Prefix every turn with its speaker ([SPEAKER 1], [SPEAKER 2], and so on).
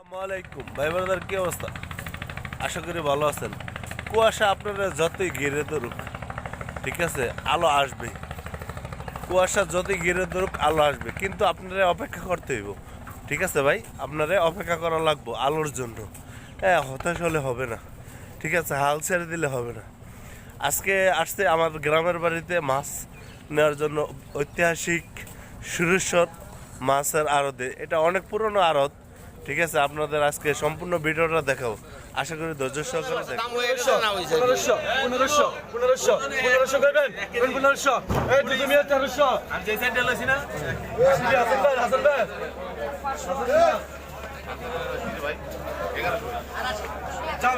[SPEAKER 1] আসসালামাইকুম ভাই ব্রাদার, কি অবস্থা? আশা করি ভালো আছেন। কুয়াশা আপনারা যতই ঘিরে ধরুক, ঠিক আছে, আলো আসবে। কুয়াশা যতই ঘিরে ধরুক আলো আসবে, কিন্তু আপনারা অপেক্ষা করতে হইব। ঠিক আছে ভাই, আপনারা অপেক্ষা করা লাগবো আলোর জন্য। হ্যাঁ, হতাশ হলে হবে না, ঠিক আছে, হাল ছেড়ে দিলে হবে না। আজকে আসছে আমার গ্রামের বাড়িতে মাছ নেওয়ার জন্য ঐতিহাসিক সুরেশ্বর মাছের আড়তে। এটা অনেক পুরনো আড়ত, ঠিক আছে। আপনাদের আজকে সম্পূর্ণ ভিডিওটা দেখাবো, আশা করি ধৈর্য সহকারে দেখবেন।
[SPEAKER 2] 1500 1500 1500 1500 করবেন 1500 এই দুটো মিয়া 1300 আর যে সাইডে লইছি না হাসান ভাই হাসান ভাই ভাই 1100 যাও